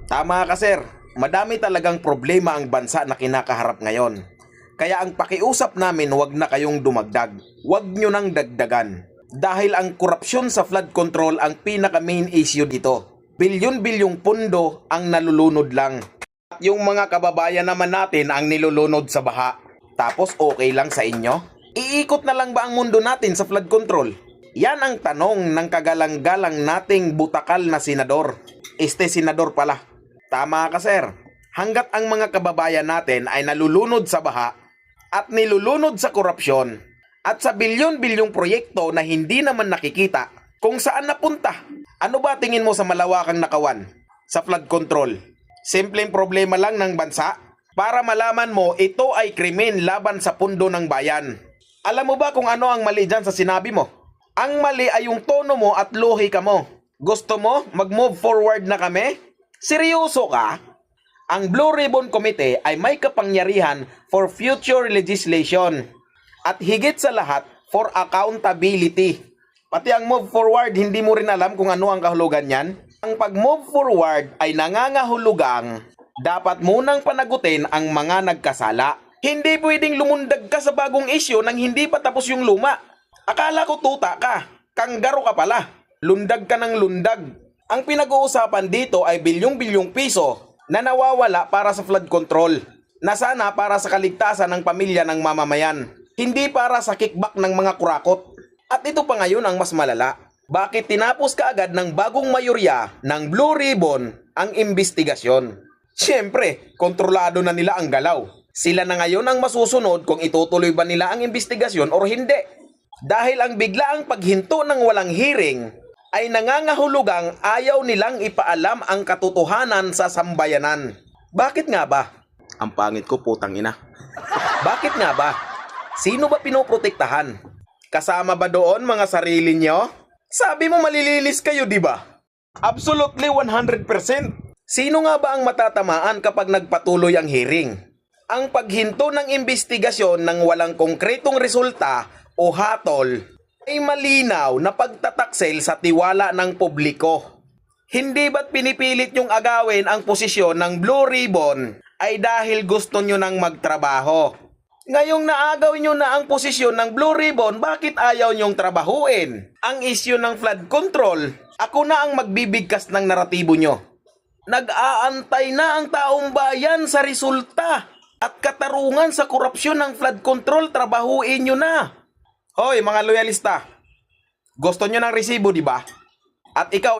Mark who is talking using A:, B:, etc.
A: Tama ka, sir. Madami talagang problema ang bansa na kinakaharap ngayon. Kaya ang pakiusap namin, wag na kayong dumagdag. Wag nyo nang dagdagan. Dahil ang korupsyon sa flood control ang pinaka main issue dito. Bilyon-bilyong pundo ang nalulunod lang. At yung mga kababayan naman natin ang nilulunod sa baha. Tapos okay lang sa inyo? Iikot na lang ba ang mundo natin sa flood control? Yan ang tanong ng kagalang-galang nating butakal na senador. Senador pala. Tama ka, sir. Hanggat ang mga kababayan natin ay nalulunod sa baha at nilulunod sa korupsyon at sa bilyon-bilyong proyekto na hindi naman nakikita kung saan napunta. Ano ba tingin mo sa malawakang nakawan sa flood control? Simpleng problema lang ng bansa para malaman mo ito ay krimen laban sa pundo ng bayan. Alam mo ba kung ano ang mali dyan sa sinabi mo? Ang mali ay yung tono mo at lohika mo. Gusto mo mag-move forward na kami? Seryoso ka? Ang Blue Ribbon Committee ay may kapangyarihan for future legislation at higit sa lahat for accountability. Pati ang move forward, hindi mo rin alam kung ano ang kahulugan niyan? Ang pag-move forward ay nangangahulugang dapat munang panagutin ang mga nagkasala. Hindi pwedeng lumundag ka sa bagong issue nang hindi pa tapos yung luma. Akala ko tuta ka, kanggaro ka pala. Lundag ka ng lundag. Ang pinag-uusapan dito ay bilyong-bilyong piso na nawawala para sa flood control, na sana para sa kaligtasan ng pamilya ng mamamayan, hindi para sa kickback ng mga kurakot. At ito pa ngayon ang mas malala. Bakit tinapos kaagad ng bagong mayorya ng Blue Ribbon ang imbestigasyon? Siyempre, kontrolado na nila ang galaw. Sila na ngayon ang masusunod kung itutuloy ba nila ang imbestigasyon o hindi. Dahil ang biglaang paghinto ng walang hearing ay nangangahulugang ayaw nilang ipaalam ang katotohanan sa sambayanan. Bakit nga ba? Ang pangit ko, putang ina. Bakit nga ba? Sino ba pinoprotektahan? Kasama ba doon mga sarili nyo? Sabi mo malilinis kayo, di ba? Absolutely 100%. Sino nga ba ang matatamaan kapag nagpatuloy ang hearing? Ang paghinto ng imbestigasyon ng walang konkretong resulta o hatol ay malinaw na pagtataksil sa tiwala ng publiko. Hindi ba't pinipilit yung agawin ang posisyon ng Blue Ribbon ay dahil gusto nyo nang magtrabaho? Ngayong naagaw nyo na ang posisyon ng Blue Ribbon, bakit ayaw nyong trabahuin ang issue ng flood control? Ako na ang magbibigkas ng naratibo nyo. Nag-aantay na ang taong bayan sa resulta at katarungan sa korupsyon ng flood control, trabahuin nyo na. Hoy mga loyalista, gusto nyo ng resibo, di ba? At ikaw